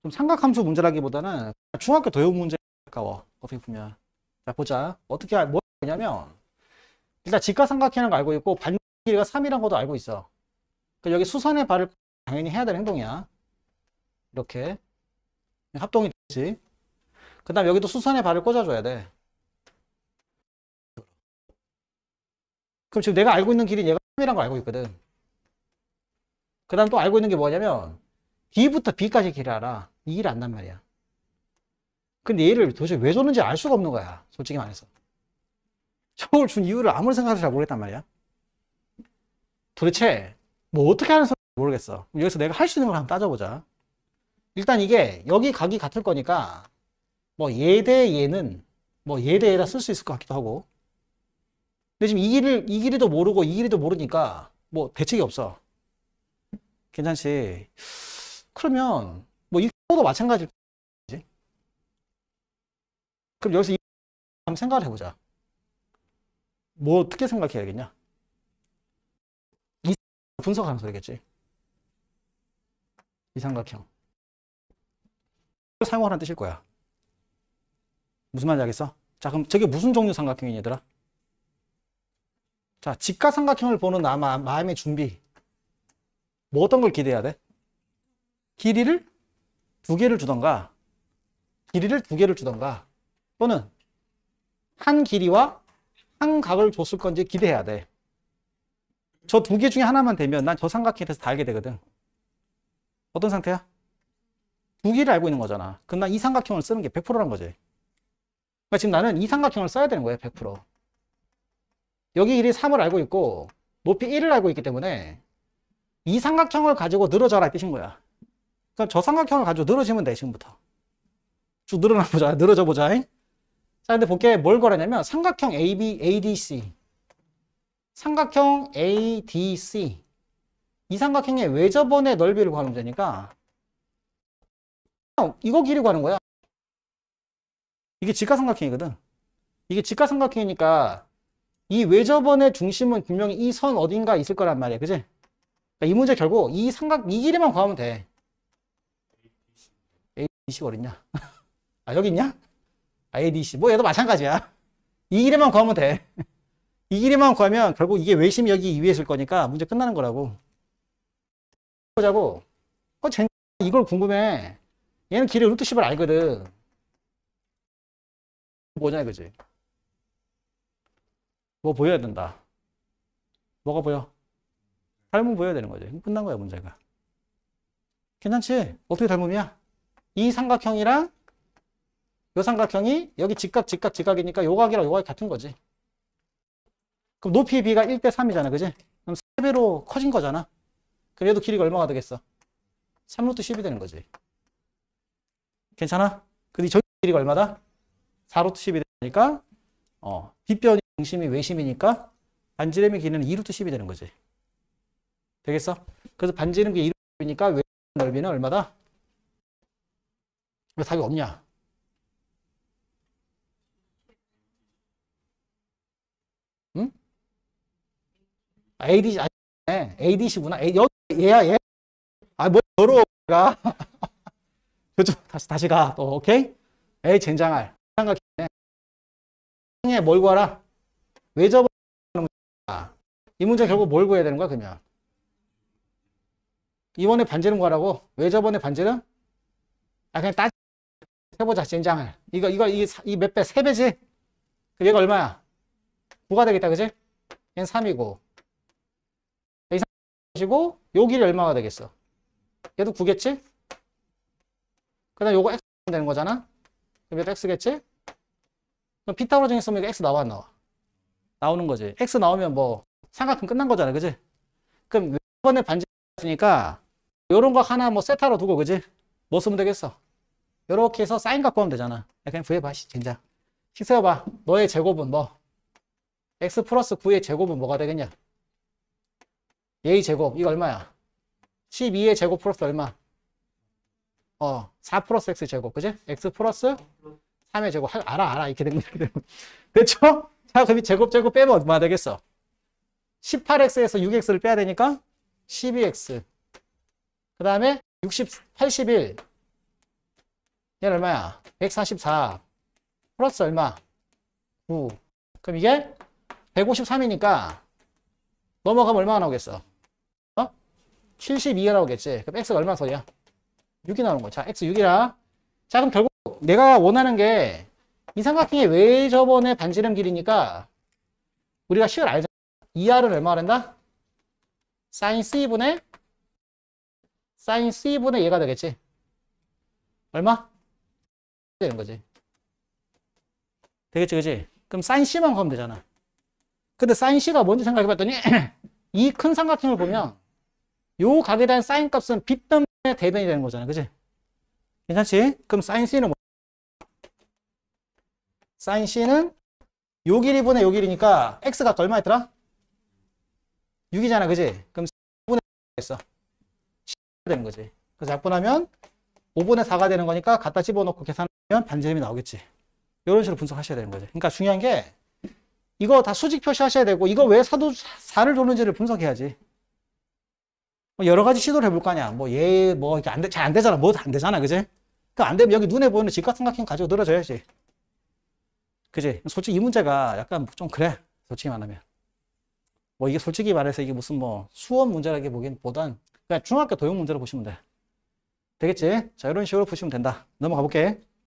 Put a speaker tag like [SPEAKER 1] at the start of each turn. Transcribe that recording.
[SPEAKER 1] 좀 삼각함수 문제라기보다는 중학교 도형 문제에 가까워. 어떻게 보면. 자, 보자. 어떻게, 뭐 하냐면, 일단 직각삼각형이라는 거 알고 있고, 반지 길이가 3이라는 것도 알고 있어. 그러니까 여기 수선의 발을 당연히 해야 되는 행동이야. 이렇게. 합동이 되지. 그 다음 여기도 수선의 발을 꽂아줘야 돼. 그럼 지금 내가 알고 있는 길이 얘가 3이라는 걸 알고 있거든. 그 다음 또 알고 있는 게 뭐냐면, D부터 B까지 길을 알아. 이 길이 안단 말이야. 근데 얘를 도대체 왜 줬는지 알 수가 없는 거야. 솔직히 말해서. 저걸 준 이유를 아무리 생각해도 잘 모르겠단 말이야. 도대체 뭐 어떻게 하는 소리인지 모르겠어. 여기서 내가 할 수 있는 걸 한번 따져보자. 일단 이게 여기 각이 같을 거니까 뭐 얘 대 얘는 뭐 얘 대 얘다 쓸 수 있을 것 같기도 하고. 근데 지금 이 길이도 모르고 이 길이도 모르니까 뭐 대책이 없어. 괜찮지? 그러면 뭐 이거도 마찬가지지. 그럼 여기서 한번 생각을 해보자. 뭐 어떻게 생각해야겠냐? 이 분석하는 소리겠지. 이 삼각형. 사용하라는 뜻일 거야. 무슨 말인지 알겠어? 자, 그럼 저게 무슨 종류 삼각형이니, 얘들아? 자, 직각삼각형을 보는 마음의 준비. 뭐 어떤 걸 기대해야 돼? 길이를 두 개를 주던가, 길이를 두 개를 주던가, 또는 한 길이와 한 각을 줬을 건지 기대해야 돼. 저 두 개 중에 하나만 되면 난 저 삼각형에 대해서 다 알게 되거든. 어떤 상태야? 두 개를 알고 있는 거잖아. 그럼 난 이 삼각형을 쓰는 게 100%란 거지. 그러니까 지금 나는 이 삼각형을 써야 되는 거야, 100%. 여기 길이 3을 알고 있고 높이 1을 알고 있기 때문에 이 삼각형을 가지고 늘어져라 이 뜻인 거야. 그럼 저 삼각형을 가지고 늘어지면 돼, 지금부터. 쭉 늘어나 보자. 늘어져 보자. 자, 근데 볼게. 뭘 걸었냐면 삼각형 ADC. 삼각형 ADC. 이 삼각형의 외접원의 넓이를 구하는 문제니까 이거 길이 구하는 거야. 이게 직각삼각형이거든. 이게 직각삼각형이니까 이 외접원의 중심은 분명히 이 선 어딘가 있을 거란 말이야. 그지? 그러니까 이 문제 결국 이 길이만 구하면 돼. ADC가 어딨냐? 아, 여기 있냐? ADC. 뭐 얘도 마찬가지야. 이 길이만 구하면 돼. 이 길이만 구하면 결국 이게 외심이 여기 위에 있을 거니까 문제 끝나는 거라고. 보자고. 이걸 궁금해. 얘는 길이 루트 10을 알거든. 뭐냐 이거지. 뭐 보여야 된다. 뭐가 보여? 닮음 보여야 되는 거지. 끝난 거야 문제가. 괜찮지? 어떻게 닮음이야? 이 삼각형이랑 요 삼각형이 여기 직각이니까 요 각이랑 요 각이 같은 거지. 그럼 높이 B가 1대 3이잖아. 그지? 그럼 3배로 커진 거잖아. 그럼 얘도 길이가 얼마가 되겠어? 3루트 10이 되는 거지. 괜찮아? 근데 저기 길이가 얼마다? 4루트 10이 되니까 빗변의 중심이 외심이니까 반지름의 길이는 2루트 10이 되는 거지. 되겠어? 그래서 반지름 게 2루트 10이니까 외심 넓이는 얼마다? 왜 답이 없냐? 응? ADC구나. 얘야, 얘. 아, 뭐, 더러워. 그쪽, 다시 가. 또, 오케이? 에이, 젠장할. 삼각형에 뭘 구하라? 외접을 구하는 문제야. 이 문제 결국 뭘 구해야 되는 거야, 그러면? 이번에 반지름 구하라고? 외접원의 반지름? 아, 그냥 해보자, 젠장할. 이 몇 배? 3배지? 얘가 얼마야? 9가 되겠다, 그지? 얘는 3이고. 이고 요 길이 얼마가 되겠어? 얘도 9겠지? 그 다음 요거 x 되는 거잖아? 그럼 얘도 x겠지? 그럼 피타고라적인 쓰면 x 나와 안 나와? 나오는 거지. x 나오면 뭐 삼각형 끝난 거잖아. 그지? 그럼 이번에 반지름이니까 요런 거 하나 뭐 세타로 두고 그지? 뭐 쓰면 되겠어? 요렇게 해서 사인 갖고 하면 되잖아. 그냥 구해봐. 진짜. 식 세워봐. 너의 제곱은 뭐? x 플러스 9의 제곱은 뭐가 되겠냐? 얘의 제곱. 이거 얼마야? 12의 제곱 플러스 얼마? 4 플러스 x 제곱. 그지? x 플러스 3의 제곱. 알아. 이렇게 되면. 됐죠? 자, 그럼 이 제곱 빼면 얼마 되겠어? 18x에서 6x를 빼야 되니까 12x. 그 다음에 81. 얘는 얼마야? 144 플러스 얼마? 9. 그럼 이게 153이니까 넘어가면 얼마가 나오겠어? 72가 나오겠지. 그럼 x가 얼마 소리야? 6이 나오는 거야. 자, x 6이라. 자, 그럼 결국 내가 원하는 게 이 삼각형의 외접원의 반지름 길이니까 우리가 식을 알잖아. 2r은 얼마가 된다? sin c분의 얘가 되겠지. 얼마? 되는 거지. 되겠지, 그지? 그럼 sin c만 구하면 되잖아. 근데 sin c가 뭔지 생각해 봤더니 이 큰 삼각형을 보면 요 각에 대한 sin 값은 빗변의 대변이 되는 거잖아. 그지? 괜찮지? 그럼 sin c는 뭐? sin c는 요 길이분의 요 길이니까 x가 얼마 했더라? 6이잖아. 그지? 그럼 5분의 4가 있어. 10가 되는 거지. 그래서 약분하면 5분의 4가 되는 거니까 갖다 집어넣고 계산하면 반지름이 나오겠지. 이런 식으로 분석하셔야 되는 거지. 그러니까 중요한 게 이거 다 수직 표시하셔야 되고 이거 왜 사도 4를 줬는지를 분석해야지. 뭐 여러 가지 시도를 해볼 거 아니야. 뭐 이게 잘 안 되잖아. 뭐도 안 되잖아. 그지? 그 안 되면 여기 눈에 보이는 직각삼각형 가지고 늘어져야지. 그지? 솔직히 이 문제가 약간 좀 그래. 솔직히 말하면. 뭐 이게 솔직히 말해서 이게 무슨 뭐 수업 문제라기 보단 그냥 중학교 도형 문제로 보시면 돼. 되겠지? 자, 이런 식으로 보시면 된다. 넘어가 볼게.